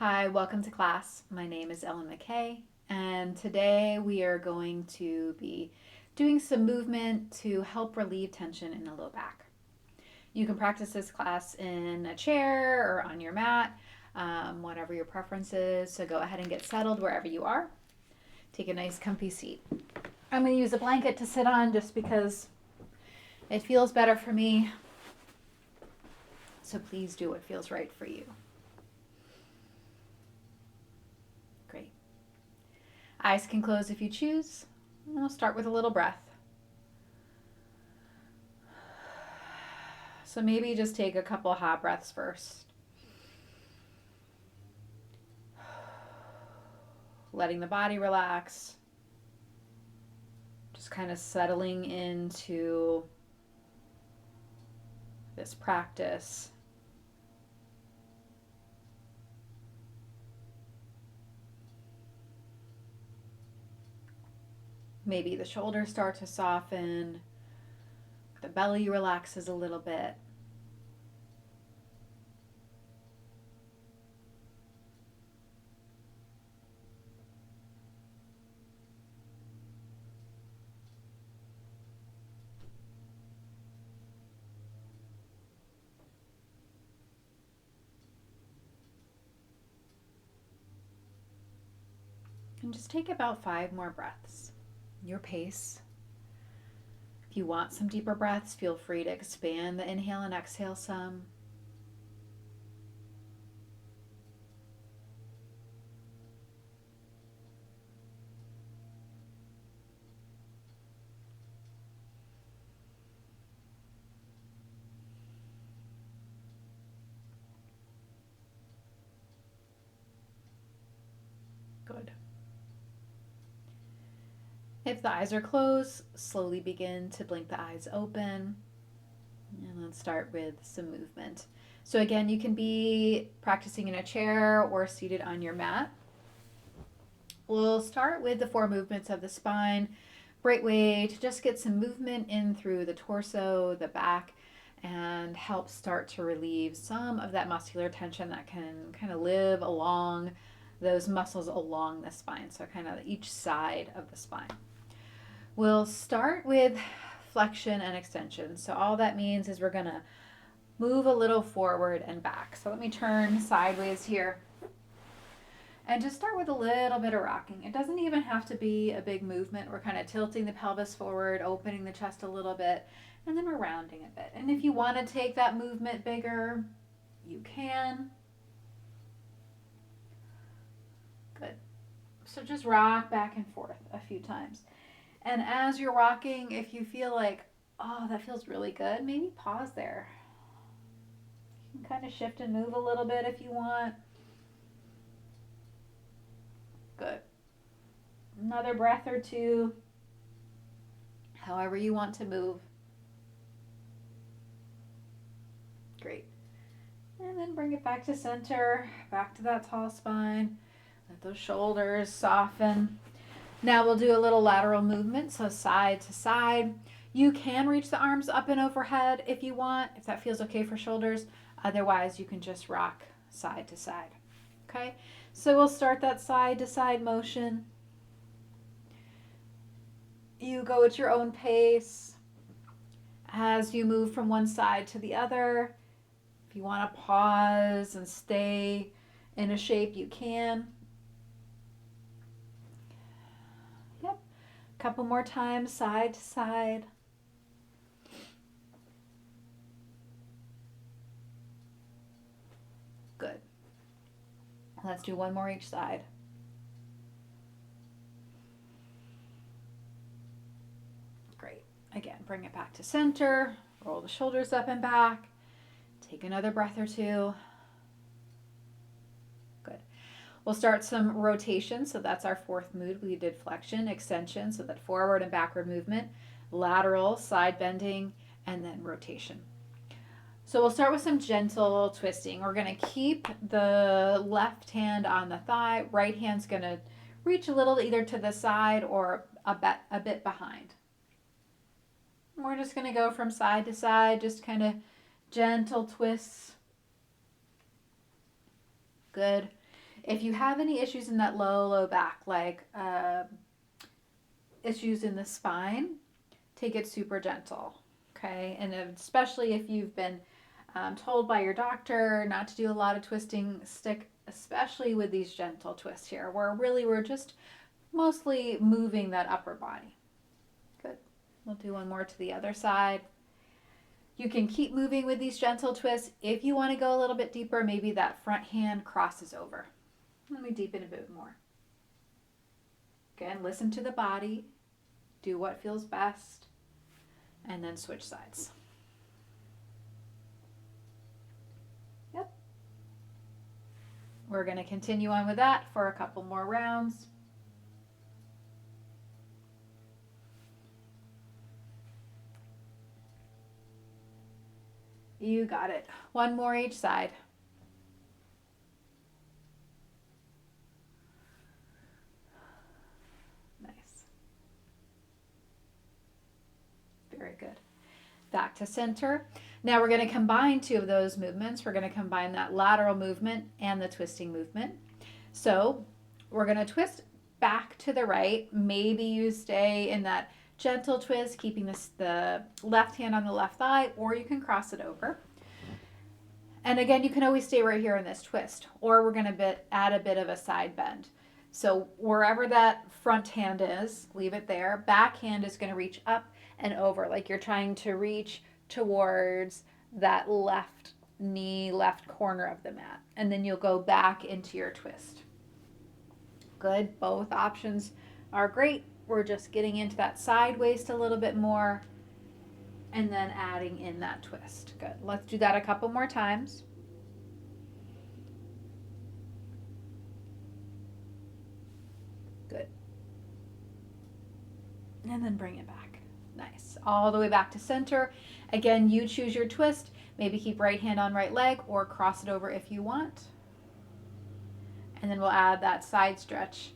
Hi, welcome to class. My name is Ellen McKay, and today we are going to be doing some movement to help relieve tension in the low back. You can practice this class in a chair or on your mat, whatever your preference is. So go ahead and get settled wherever you are. Take a nice comfy seat. I'm going to use a blanket to sit on just because it feels better for me. So please do what feels right for you. Great. Eyes can close if you choose. We'll start with a little breath. So maybe just take a couple hot breaths first. Letting the body relax. Just kind of settling into this practice. Maybe the shoulders start to soften. The belly relaxes a little bit. And just take about 5 more breaths, your pace. If you want some deeper breaths, feel free to expand the inhale and exhale some. Good. If the eyes are closed, slowly begin to blink the eyes open. And let's start with some movement. So again, you can be practicing in a chair or seated on your mat. We'll start with the 4 movements of the spine. Great way to just get some movement in through the torso, the back, and help start to relieve some of that muscular tension that can kind of live along those muscles along the spine. So kind of each side of the spine. We'll start with flexion and extension. So all that means is we're going to move a little forward and back. So let me turn sideways here. And just start with a little bit of rocking. It doesn't even have to be a big movement. We're kind of tilting the pelvis forward, opening the chest a little bit, and then we're rounding a bit. And if you want to take that movement bigger, you can. Good. So just rock back and forth a few times. And as you're rocking, if you feel like, oh, that feels really good, maybe pause there. You can kind of shift and move a little bit if you want. Good. Another breath or two, however you want to move. Great. And then bring it back to center, back to that tall spine. Let those shoulders soften. Now we'll do a little lateral movement, so side to side. You can reach the arms up and overhead if you want, if that feels okay for shoulders. Otherwise, you can just rock side to side. Okay, so we'll start that side to side motion. You go at your own pace as you move from one side to the other. If you want to pause and stay in a shape, you can. Yep. A couple more times, side to side. Good. Let's do one more each side. Great. Again, bring it back to center. Roll the shoulders up and back. Take another breath or two. Good. We'll start some rotation. So that's our 4th mood. We did flexion, extension, so that forward and backward movement, lateral, side bending, and then rotation. So we'll start with some gentle twisting. We're going to keep the left hand on the thigh. Right hand's going to reach a little either to the side or a bit behind. We're just going to go from side to side, just kind of gentle twists. Good. If you have any issues in that low back, like issues in the spine, take it super gentle. Okay. And especially if you've been told by your doctor not to do a lot of twisting, stick, especially with these gentle twists here, where really we're just mostly moving that upper body. Good. We'll do one more to the other side. You can keep moving with these gentle twists. If you want to go a little bit deeper, maybe that front hand crosses over. Let me deepen a bit more. Again, listen to the body. Do what feels best. And then switch sides. Yep. We're going to continue on with that for a couple more rounds. You got it. One more each side. Nice. Very good. Back to center. Now we're going to combine two of those movements. We're going to combine that lateral movement and the twisting movement. So we're going to twist back to the right. Maybe you stay in that gentle twist, keeping the left hand on the left thigh, or you can cross it over. And again, you can always stay right here in this twist, or we're going to add a bit of a side bend. So wherever that front hand is, leave it there. Back hand is going to reach up and over, like you're trying to reach towards that left knee, left corner of the mat. And then you'll go back into your twist. Good. Both options are great. We're just getting into that side waist a little bit more and then adding in that twist. Good. Let's do that a couple more times. Good. And then bring it back. Nice. All the way back to center. Again, you choose your twist. Maybe keep right hand on right leg or cross it over if you want. And then we'll add that side stretch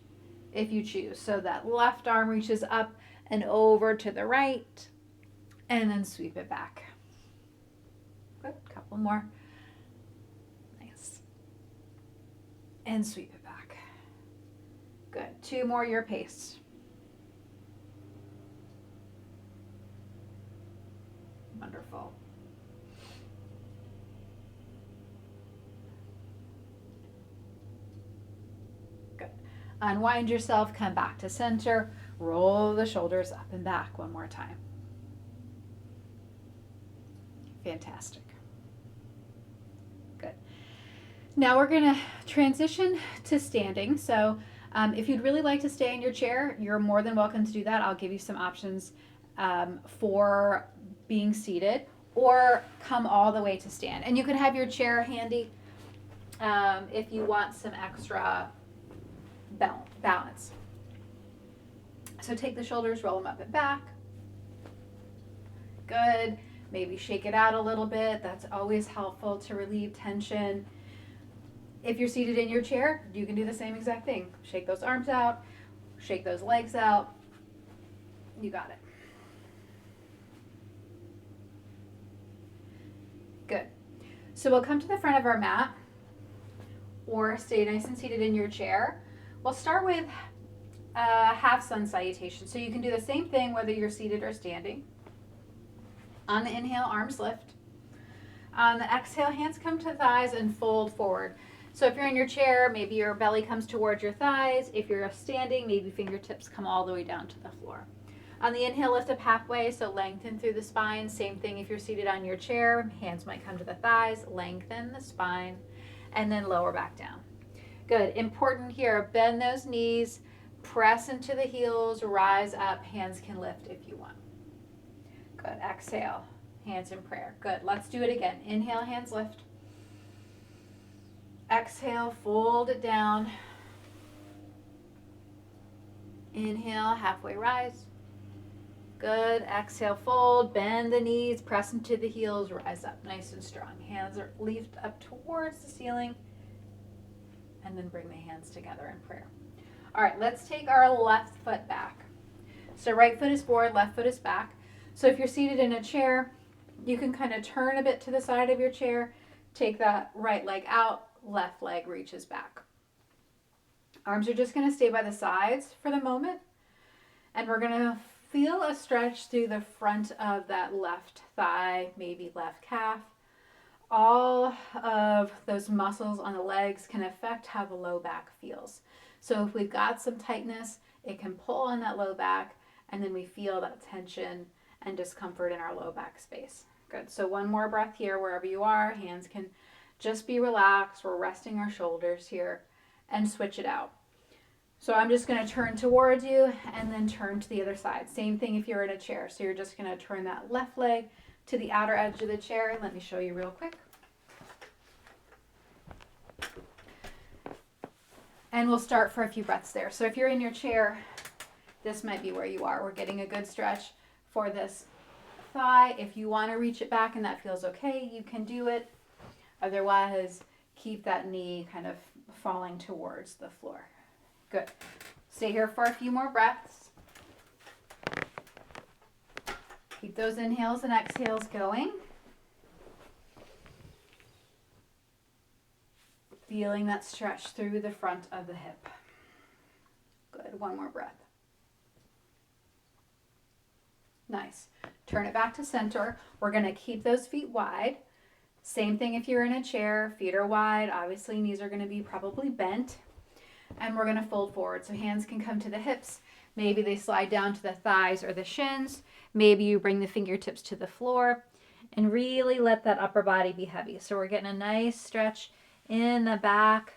if you choose. So that left arm reaches up and over to the right and then sweep it back. Good. Couple more. Nice. And sweep it back. Good. Two more, your pace. Wonderful. Good. Unwind yourself, come back to center, roll the shoulders up and back one more time. Fantastic. Good. Now we're going to transition to standing. So if you'd really like to stay in your chair, you're more than welcome to do that. I'll give you some options for being seated, or come all the way to stand. And you can have your chair handy if you want some extra balance. So take the shoulders, roll them up and back. Good. Maybe shake it out a little bit. That's always helpful to relieve tension. If you're seated in your chair, you can do the same exact thing. Shake those arms out, shake those legs out. You got it. Good. So we'll come to the front of our mat or stay nice and seated in your chair. We'll start with half sun salutation. So you can do the same thing whether you're seated or standing. On the inhale, arms lift. On the exhale, hands come to thighs and fold forward. So if you're in your chair, maybe your belly comes towards your thighs. If you're standing, maybe fingertips come all the way down to the floor. On the inhale, lift up halfway, so lengthen through the spine. Same thing if you're seated on your chair. Hands might come to the thighs, lengthen the spine, and then lower back down. Good. Important here, bend those knees, press into the heels, rise up. Hands can lift if you want. Good. Exhale, hands in prayer. Good. Let's do it again. Inhale, hands lift. Exhale, fold it down. Inhale, halfway rise. Good. Exhale, fold, bend the knees, press into the heels, rise up nice and strong. Hands are lift up towards the ceiling, and then bring the hands together in prayer. All right, let's take our left foot back. So right foot is forward, left foot is back. So if you're seated in a chair, you can kind of turn a bit to the side of your chair, take that right leg out, left leg reaches back. Arms are just going to stay by the sides for the moment. And we're going to feel a stretch through the front of that left thigh, maybe left calf. All of those muscles on the legs can affect how the low back feels. So if we've got some tightness, it can pull on that low back, and then we feel that tension and discomfort in our low back space. Good. So one more breath here, wherever you are. Hands can just be relaxed. We're resting our shoulders here, and switch it out. So I'm just going to turn towards you and then turn to the other side. Same thing if you're in a chair. So you're just going to turn that left leg to the outer edge of the chair. Let me show you real quick. And we'll start for a few breaths there. So if you're in your chair, this might be where you are. We're getting a good stretch for this thigh. If you want to reach it back and that feels okay, you can do it. Otherwise, keep that knee kind of falling towards the floor. Good. Stay here for a few more breaths. Keep those inhales and exhales going. Feeling that stretch through the front of the hip. Good. One more breath. Nice. Turn it back to center. We're going to keep those feet wide. Same thing if you're in a chair. Feet are wide. Obviously, knees are going to be probably bent. And we're going to fold forward. So hands can come to the hips. Maybe they slide down to the thighs or the shins. Maybe you bring the fingertips to the floor. And really let that upper body be heavy. So we're getting a nice stretch in the back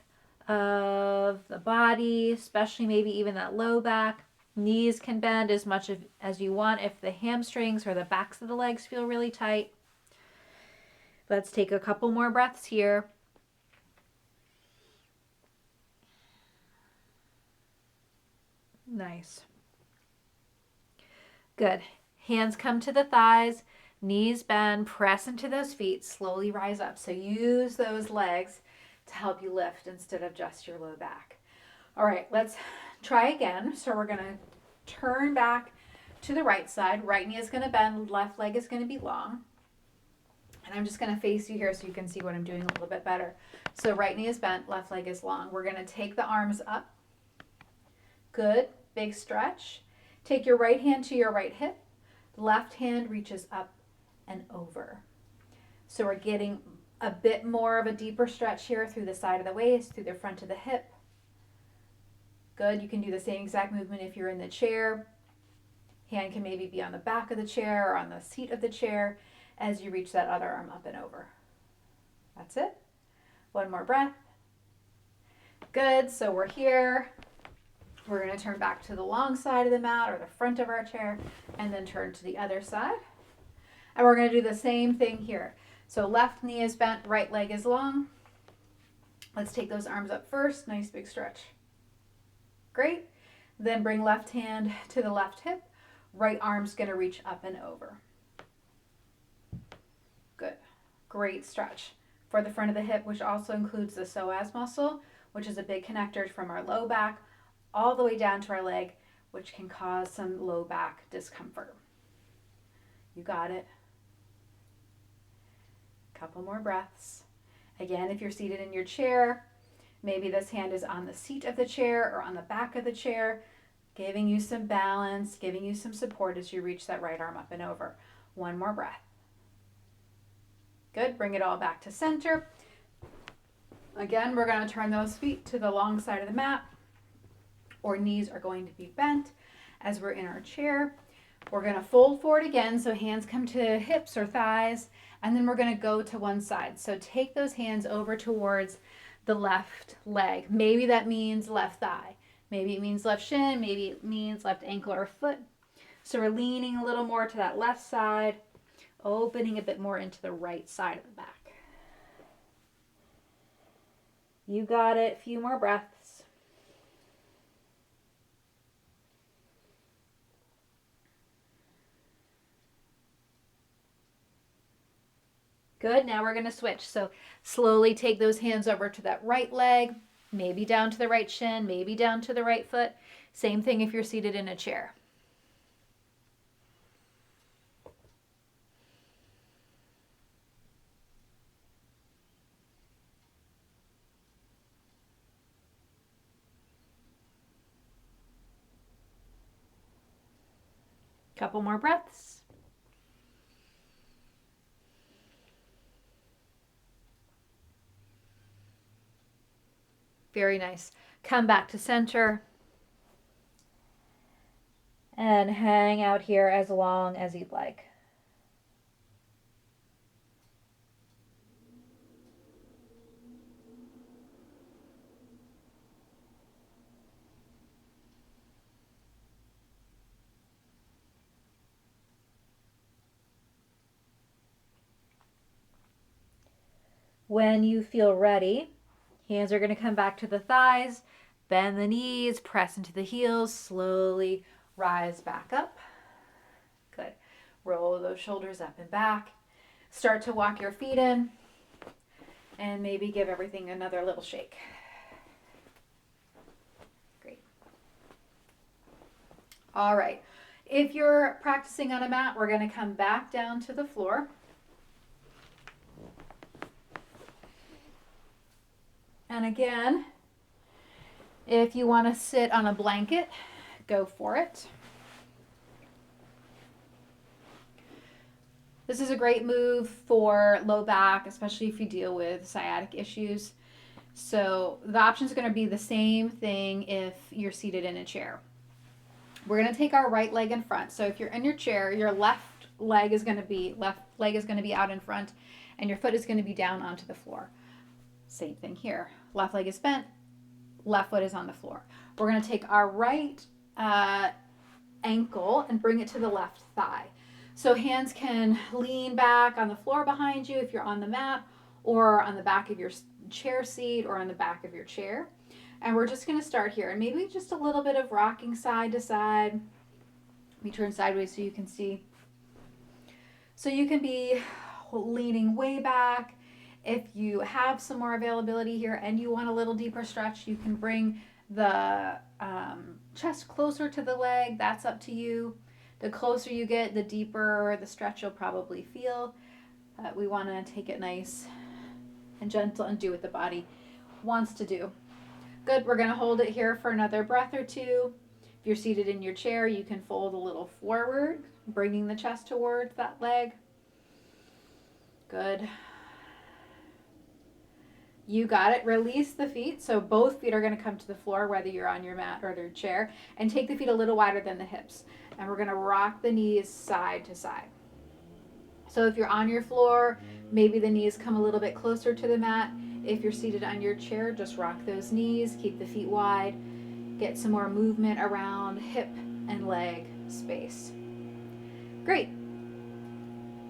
of the body, especially maybe even that low back. Knees can bend as much as you want if the hamstrings or the backs of the legs feel really tight. Let's take a couple more breaths here. Nice. Good. Hands come to the thighs, knees bend, press into those feet, slowly rise up. So use those legs to help you lift instead of just your low back. All right, let's try again. So we're going to turn back to the right side. Right knee is going to bend, left leg is going to be long. And I'm just going to face you here so you can see what I'm doing a little bit better. So right knee is bent, left leg is long. We're going to take the arms up. Good, big stretch. Take your right hand to your right hip. Left hand reaches up and over. So we're getting a bit more of a deeper stretch here through the side of the waist, through the front of the hip. Good, you can do the same exact movement if you're in the chair. Hand can maybe be on the back of the chair or on the seat of the chair as you reach that other arm up and over. That's it. One more breath. Good, so we're here. We're going to turn back to the long side of the mat or the front of our chair and then turn to the other side. And we're going to do the same thing here. So left knee is bent, right leg is long. Let's take those arms up first. Nice big stretch. Great. Then bring left hand to the left hip. Right arm's going to reach up and over. Good. Great stretch for the front of the hip, which also includes the psoas muscle, which is a big connector from our low back all the way down to our leg, which can cause some low back discomfort. You got it. Couple more breaths. Again, if you're seated in your chair, maybe this hand is on the seat of the chair or on the back of the chair, giving you some balance, giving you some support as you reach that right arm up and over. One more breath. Good. Bring it all back to center. Again, we're going to turn those feet to the long side of the mat, or knees are going to be bent as we're in our chair. We're going to fold forward again, so hands come to hips or thighs, and then we're going to go to one side. So take those hands over towards the left leg. Maybe that means left thigh. Maybe it means left shin. Maybe it means left ankle or foot. So we're leaning a little more to that left side, opening a bit more into the right side of the back. You got it. A few more breaths. Good. Now we're going to switch. So slowly take those hands over to that right leg, maybe down to the right shin, maybe down to the right foot. Same thing if you're seated in a chair. Couple more breaths. Very nice. Come back to center and hang out here as long as you'd like. When you feel ready, hands are going to come back to the thighs, bend the knees, press into the heels, slowly rise back up. Good. Roll those shoulders up and back. Start to walk your feet in and maybe give everything another little shake. Great. All right. If you're practicing on a mat, we're going to come back down to the floor. And again, if you want to sit on a blanket, go for it. This is a great move for low back, especially if you deal with sciatic issues. So the options are going to be the same thing if you're seated in a chair. We're going to take our right leg in front. So if you're in your chair, your left leg is going to be out in front, and your foot is going to be down onto the floor. Same thing here. Left leg is bent, left foot is on the floor. We're going to take our right ankle and bring it to the left thigh. So hands can lean back on the floor behind you if you're on the mat, or on the back of your chair seat, or on the back of your chair. And we're just going to start here, and maybe just a little bit of rocking side to side. Let me turn sideways so you can see. So you can be leaning way back. If you have some more availability here and you want a little deeper stretch, you can bring the chest closer to the leg. That's up to you. The closer you get, the deeper the stretch you'll probably feel. We want to take it nice and gentle and do what the body wants to do. Good. We're going to hold it here for another breath or two. If you're seated in your chair, you can fold a little forward, bringing the chest towards that leg. Good. You got it. Release the feet. So both feet are going to come to the floor, whether you're on your mat or your chair, and take the feet a little wider than the hips. And we're going to rock the knees side to side. So if you're on your floor, maybe the knees come a little bit closer to the mat. If you're seated on your chair, just rock those knees, keep the feet wide, get some more movement around hip and leg space. Great.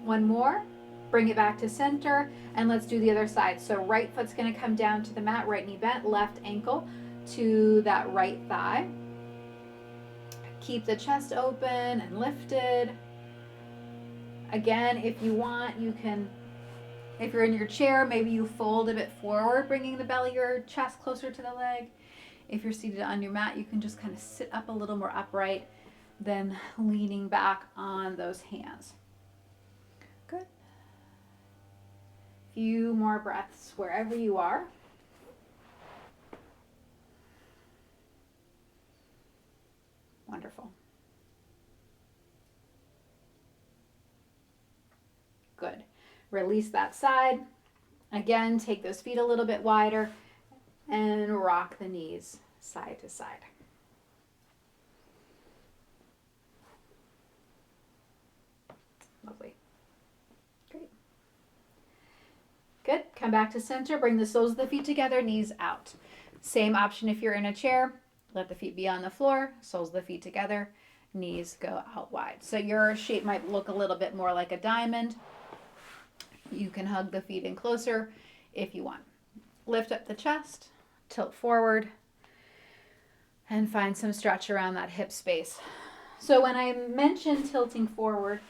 One more. Bring it back to center, and let's do the other side. So right foot's going to come down to the mat, right knee bent, left ankle to that right thigh. Keep the chest open and lifted. Again, if you want, you can, if you're in your chair, maybe you fold a bit forward, bringing the belly or chest closer to the leg. If you're seated on your mat, you can just kind of sit up a little more upright, then leaning back on those hands. Good. Few more breaths wherever you are. Wonderful. Good. Release that side. Again, take those feet a little bit wider and rock the knees side to side. Lovely. Great. Good. Come back to center. Bring the soles of the feet together, knees out. Same option if you're in a chair. Let the feet be on the floor, soles of the feet together, knees go out wide. So your shape might look a little bit more like a diamond. You can hug the feet in closer if you want. Lift up the chest, tilt forward, and find some stretch around that hip space. So when I mention tilting forward,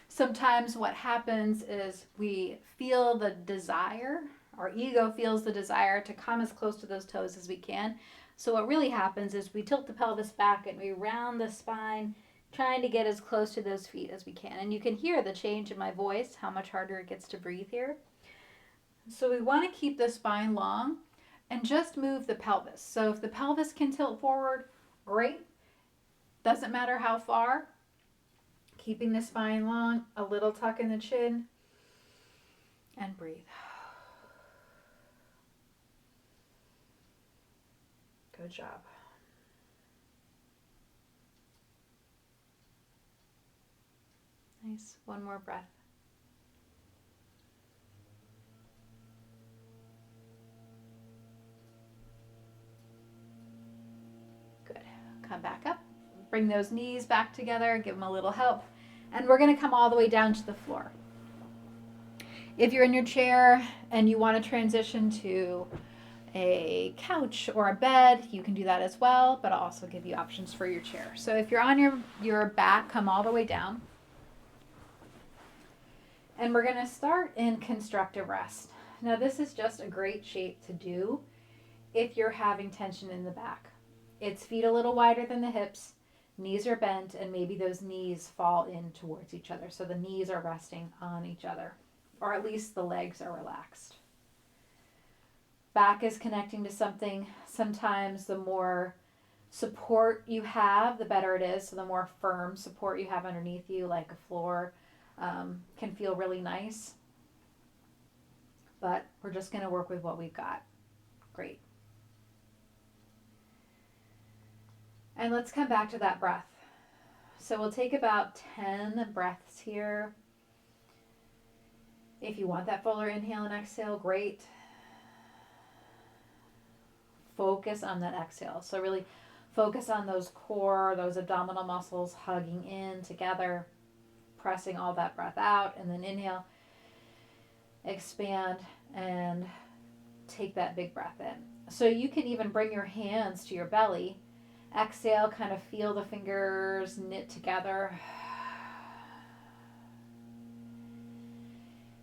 sometimes what happens is we feel the desire, our ego feels the desire to come as close to those toes as we can. So what really happens is we tilt the pelvis back and we round the spine, trying to get as close to those feet as we can. And you can hear the change in my voice, how much harder it gets to breathe here. So we want to keep the spine long and just move the pelvis. So if the pelvis can tilt forward, great. Doesn't matter how far. Keeping the spine long, a little tuck in the chin, and breathe. Good job. Nice. One more breath. Good. Come back up. Bring those knees back together. Give them a little help. And we're going to come all the way down to the floor. If you're in your chair and you want to transition to a couch or a bed, you can do that as well, but I'll also give you options for your chair. So if you're on your back, come all the way down. And we're going to start in constructive rest. Now this is just a great shape to do if you're having tension in the back. It's feet a little wider than the hips, knees are bent, and maybe those knees fall in towards each other. So the knees are resting on each other, or at least the legs are relaxed. Back is connecting to something. Sometimes the more support you have, the better it is. So the more firm support you have underneath you, like a floor, can feel really nice. But we're just going to work with what we've got. Great. And let's come back to that breath. So we'll take about 10 breaths here. If you want that fuller inhale and exhale, great. Focus on that exhale. So really focus on those core, those abdominal muscles hugging in together, pressing all that breath out, and then inhale, expand, and take that big breath in. So you can even bring your hands to your belly. Exhale, kind of feel the fingers knit together.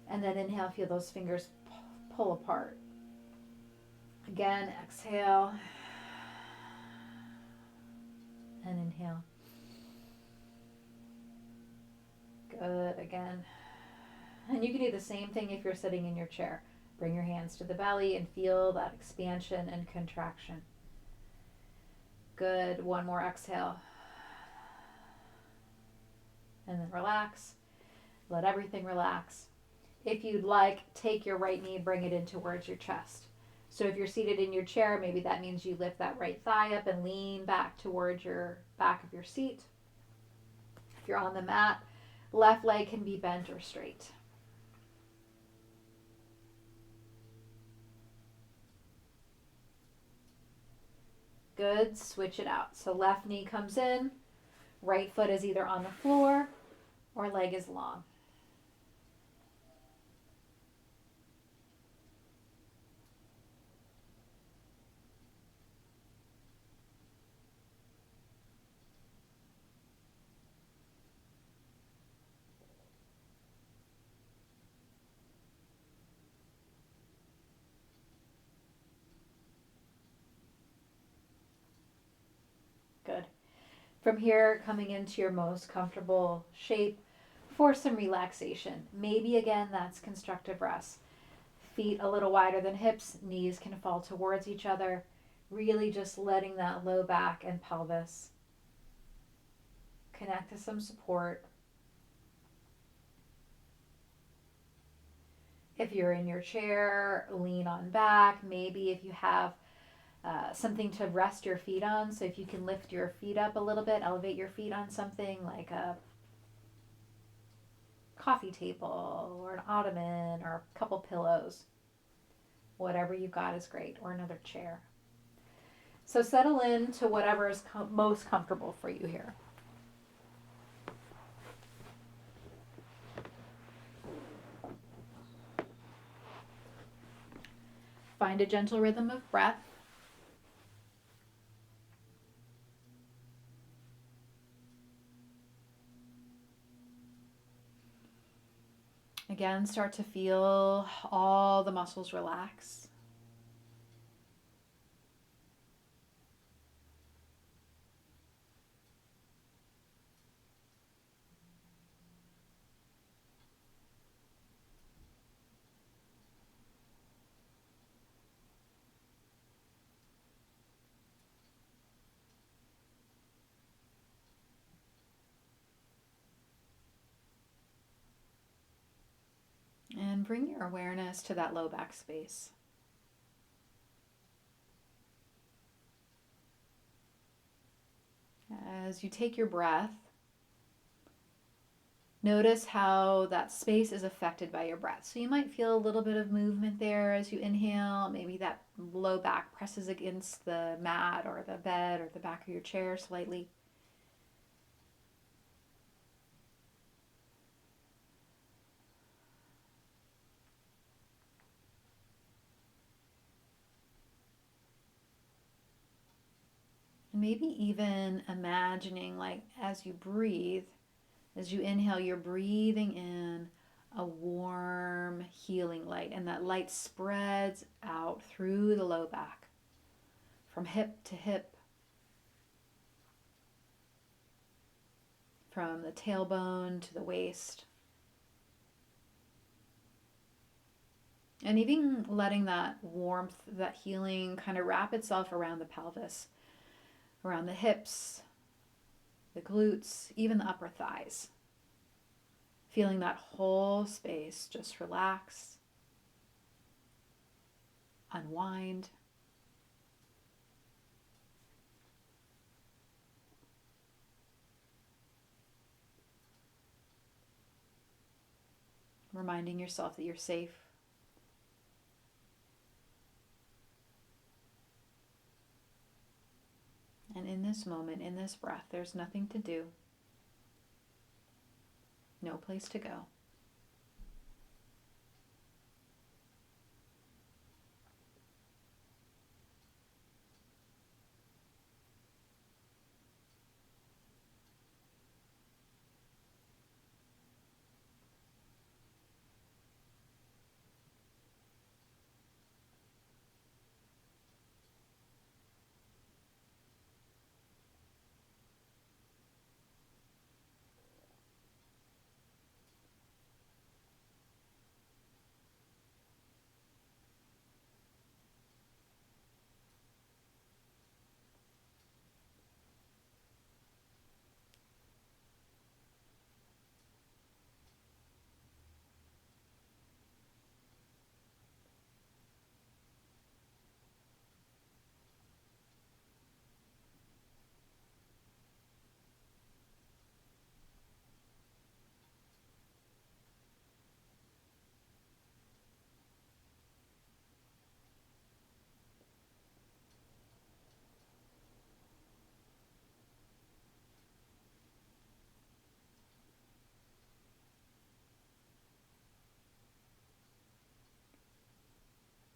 And then inhale, feel those fingers pull apart. Again, exhale. And inhale. Good, again. And you can do the same thing if you're sitting in your chair. Bring your hands to the belly and feel that expansion and contraction. Good. One more exhale. And then relax. Let everything relax. If you'd like, take your right knee, bring it in towards your chest. So if you're seated in your chair, maybe that means you lift that right thigh up and lean back towards your back of your seat. If you're on the mat, left leg can be bent or straight. Good. Switch it out. So left knee comes in, right foot is either on the floor or leg is long. Good. From here, coming into your most comfortable shape for some relaxation. Maybe again, that's constructive rest. Feet a little wider than hips, knees can fall towards each other. Really just letting that low back and pelvis connect to some support. If you're in your chair, lean on back. Maybe if you have something to rest your feet on. So if you can lift your feet up a little bit, elevate your feet on something like a coffee table or an ottoman or a couple pillows. Whatever you've got is great, or another chair. So settle in to whatever is most comfortable for you here. Find a gentle rhythm of breath. Again, start to feel all the muscles relax. And bring your awareness to that low back space. As you take your breath, notice how that space is affected by your breath. So you might feel a little bit of movement there as you inhale. Maybe that low back presses against the mat or the bed or the back of your chair slightly. And maybe even imagining, like, as you breathe, as you inhale, you're breathing in a warm, healing light, and that light spreads out through the low back, from hip to hip, from the tailbone to the waist. And even letting that warmth, that healing kind of wrap itself around the pelvis, around the hips, the glutes, even the upper thighs. Feeling that whole space just relax, unwind. Reminding yourself that you're safe. And in this moment, in this breath, there's nothing to do, no place to go.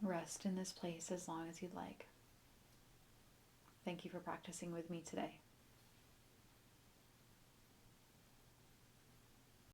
Rest in this place as long as you'd like. Thank you for practicing with me today.